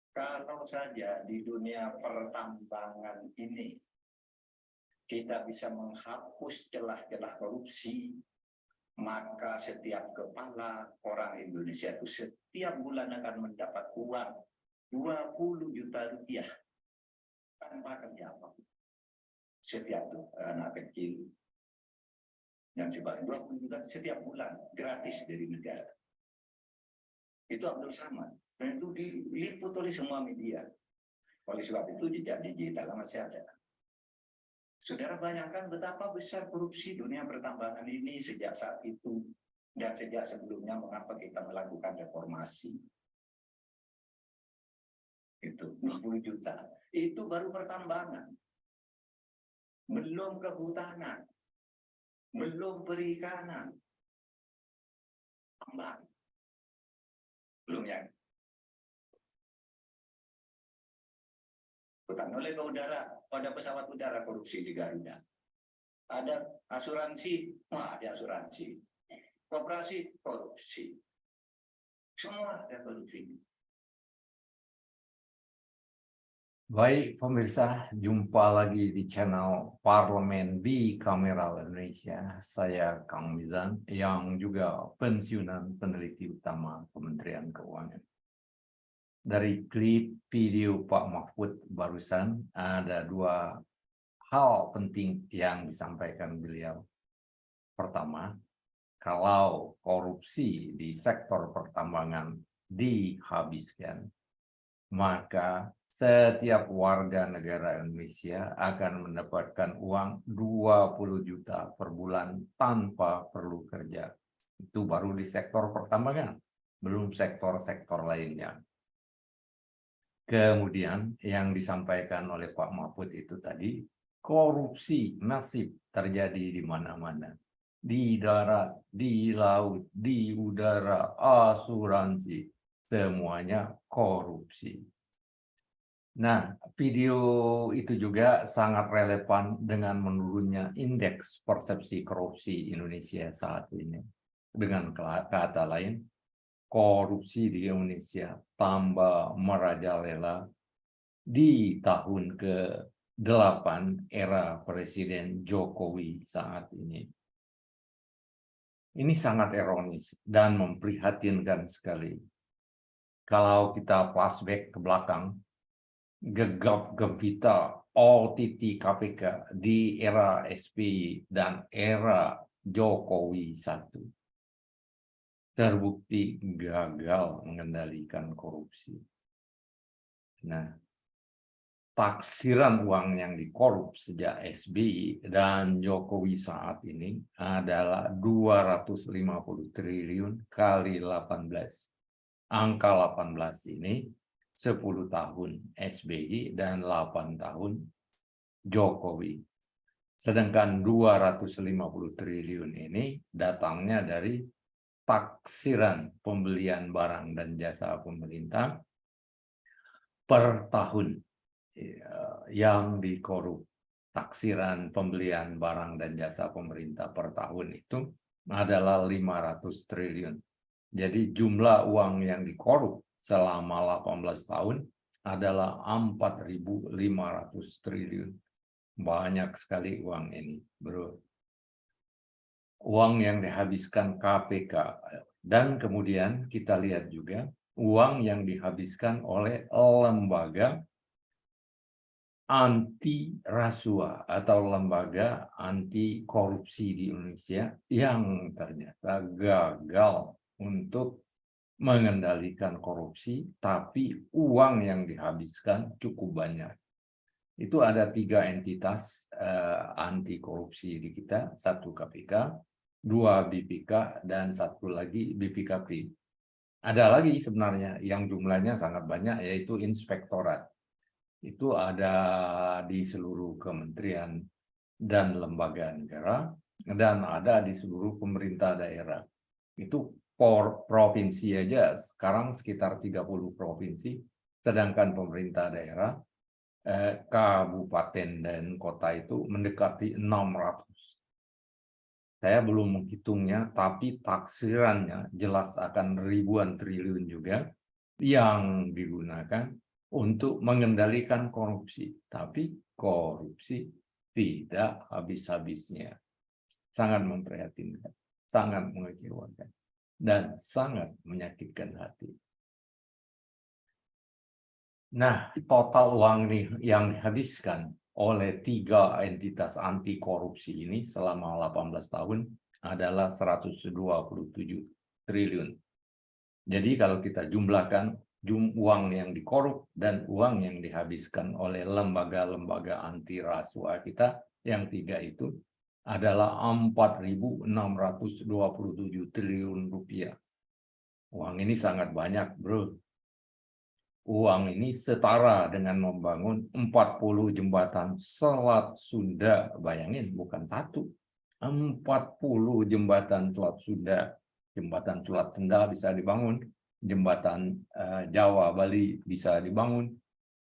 Kalau saja di dunia pertambangan ini kita bisa menghapus celah-celah korupsi, maka setiap kepala orang Indonesia itu setiap bulan akan mendapat uang 20 juta rupiah tanpa kerja apapun. Setiap tuh, anak kecil yang sebanyak 20 juta setiap bulan gratis dari negara. Itu Abdul Samad. Dan itu diliput oleh semua media. Oleh sebab itu jejak digital masih ada. Saudara bayangkan betapa besar korupsi dunia pertambangan ini sejak saat itu dan sejak sebelumnya mengapa kita melakukan reformasi. Itu 20 juta. Itu baru pertambangan. Belum kehutanan. Belum perikanan. Tambang. Belum yang bukan oleh ke udara, pada pesawat udara korupsi di Garuda. Ada asuransi, ada asuransi. Koperasi, korupsi. Semua ada korupsi. Baik pemirsa, jumpa lagi di channel Parlemen Bicameral Indonesia. Saya Kang Mizan yang juga pensiunan peneliti utama Kementerian Keuangan. Dari klip video Pak Mahfud barusan ada dua hal penting yang disampaikan beliau. Pertama, kalau korupsi di sektor pertambangan dihabiskan, maka setiap warga negara Indonesia akan mendapatkan uang 20 juta per bulan tanpa perlu kerja. Itu baru di sektor pertambangan, belum sektor-sektor lainnya. Kemudian yang disampaikan oleh Pak Mahfud itu tadi, korupsi masif terjadi di mana-mana. Di darat, di laut, di udara, asuransi, semuanya korupsi. Nah, video itu juga sangat relevan dengan menurunnya indeks persepsi korupsi Indonesia saat ini. Dengan kata lain, korupsi di Indonesia tambah merajalela di tahun ke-8 era Presiden Jokowi saat ini. Ini sangat ironis dan memprihatinkan sekali. Kalau kita flashback ke belakang, gegap gempita OTT KPK di era SBY dan era Jokowi I terbukti gagal mengendalikan korupsi. Nah, taksiran uang yang dikorup sejak SBY dan Jokowi saat ini adalah 250 triliun kali 18. Angka 18 ini 10 tahun SBY dan 8 tahun Jokowi. Sedangkan 250 triliun ini datangnya dari taksiran pembelian barang dan jasa pemerintah per tahun yang dikorup. Taksiran pembelian barang dan jasa pemerintah per tahun itu adalah 500 triliun. Jadi jumlah uang yang dikorup selama 18 tahun adalah 4.500 triliun. Banyak sekali uang ini, bro. Uang yang dihabiskan KPK. Dan kemudian kita lihat juga uang yang dihabiskan oleh lembaga anti rasuah atau lembaga anti korupsi di Indonesia yang ternyata gagal untuk mengendalikan korupsi, tapi uang yang dihabiskan cukup banyak. Itu ada 3 entitas anti korupsi di kita, 1 KPK, 2 BPK, dan 1 lagi BPKP. Ada lagi sebenarnya yang jumlahnya sangat banyak, yaitu inspektorat. Itu ada di seluruh kementerian dan lembaga negara, dan ada di seluruh pemerintah daerah. Itu provinsi aja sekarang sekitar 30 provinsi, sedangkan pemerintah daerah, kabupaten dan kota itu mendekati 600. Saya belum menghitungnya, tapi taksirannya jelas akan ribuan triliun juga yang digunakan untuk mengendalikan korupsi, tapi korupsi tidak habis-habisnya. Sangat memprihatinkan, sangat mengecewakan, dan sangat menyakitkan hati. Nah, total uang nih yang dihabiskan oleh 3 entitas anti korupsi ini selama 18 tahun adalah 127 triliun. Jadi kalau kita jumlahkan uang yang dikorup dan uang yang dihabiskan oleh lembaga-lembaga anti rasuah kita, yang 3 itu adalah 4.627 triliun rupiah. Uang ini sangat banyak, bro. Uang ini setara dengan membangun 40 jembatan Selat Sunda. Bayangin, bukan 1. 40 jembatan Selat Sunda. Jembatan Selat Sunda bisa dibangun. Jembatan Jawa Bali bisa dibangun.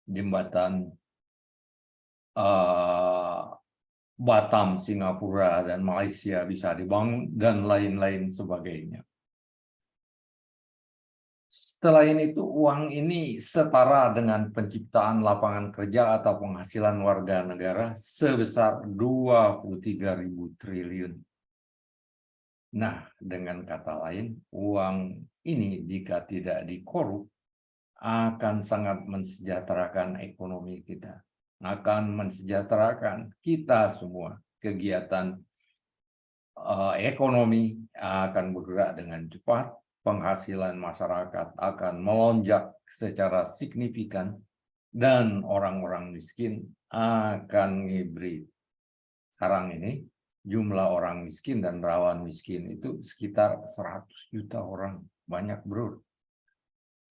Jembatan Batam, Singapura, dan Malaysia bisa dibangun, dan lain-lain sebagainya. Selain itu, uang ini setara dengan penciptaan lapangan kerja atau penghasilan warga negara sebesar 23.000 triliun. Nah, dengan kata lain, uang ini jika tidak dikorup akan sangat mensejahterakan ekonomi kita, akan mensejahterakan kita semua. Kegiatan ekonomi akan bergerak dengan cepat, penghasilan masyarakat akan melonjak secara signifikan, dan orang-orang miskin akan ngibrit. Sekarang ini jumlah orang miskin dan rawan miskin itu sekitar 100 juta orang. Banyak, bro.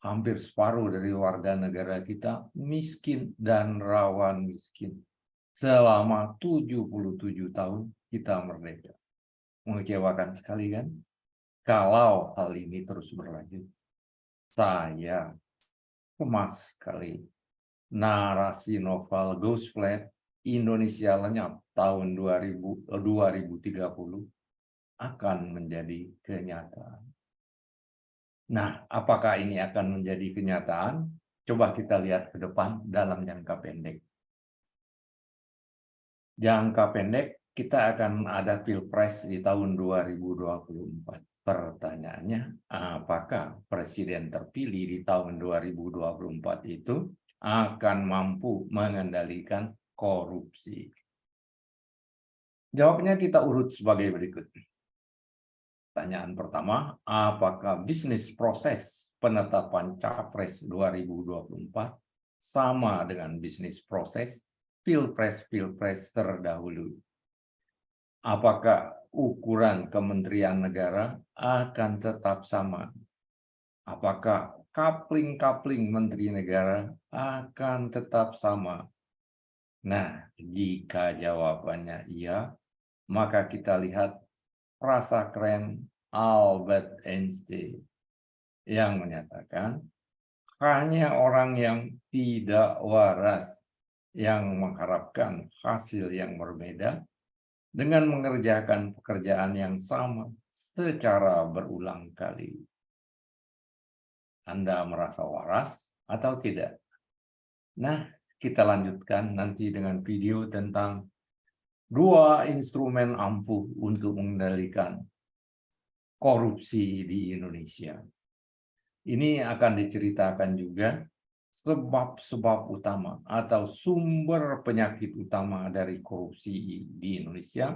Hampir separuh dari warga negara kita miskin dan rawan miskin. Selama 77 tahun kita merdeka. Mengecewakan sekali, kan? Kalau hal ini terus berlanjut, saya cemas sekali. Narasi novel Ghost Flight Indonesia Lenyap tahun 2030 akan menjadi kenyataan. Nah, apakah ini akan menjadi kenyataan? Coba kita lihat ke depan dalam jangka pendek. Jangka pendek, kita akan ada Pilpres di tahun 2024. Pertanyaannya, apakah presiden terpilih di tahun 2024 itu akan mampu mengendalikan korupsi? Jawabnya kita urut sebagai berikut. Pertanyaan pertama, apakah bisnis proses penetapan Capres 2024 sama dengan bisnis proses Pilpres-Pilpres terdahulu? Apakah ukuran kementerian negara akan tetap sama? Apakah coupling menteri negara akan tetap sama? Nah, jika jawabannya iya, maka kita lihat frasa keren Albert Einstein yang menyatakan hanya orang yang tidak waras yang mengharapkan hasil yang berbeda dengan mengerjakan pekerjaan yang sama secara berulang kali. Anda merasa waras atau tidak? Nah, kita lanjutkan nanti dengan video tentang 2 instrumen ampuh untuk mengendalikan korupsi di Indonesia. Ini akan diceritakan juga sebab-sebab utama atau sumber penyakit utama dari korupsi di Indonesia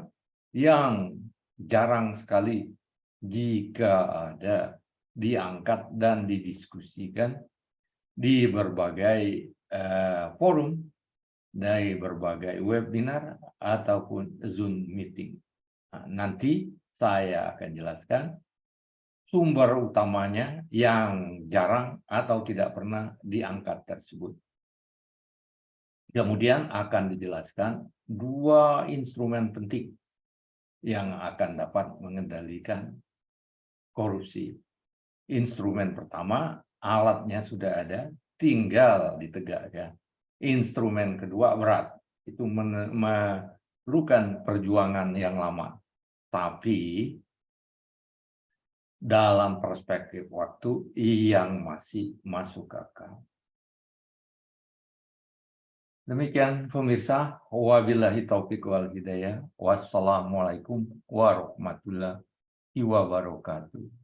yang jarang sekali jika ada diangkat dan didiskusikan di berbagai forum, dari berbagai webinar ataupun Zoom meeting. Nah, nanti saya akan jelaskan sumber utamanya yang jarang atau tidak pernah diangkat tersebut. Kemudian akan dijelaskan 2 instrumen penting yang akan dapat mengendalikan korupsi. Instrumen pertama, alatnya sudah ada, tinggal ditegakkan. Instrumen kedua berat, itu memerlukan perjuangan yang lama. Tapi dalam perspektif waktu yang masih masuk akal. Demikian pemirsa, wabillahi taufiq wal hidayah. Wassalamualaikum warahmatullahi wabarakatuh.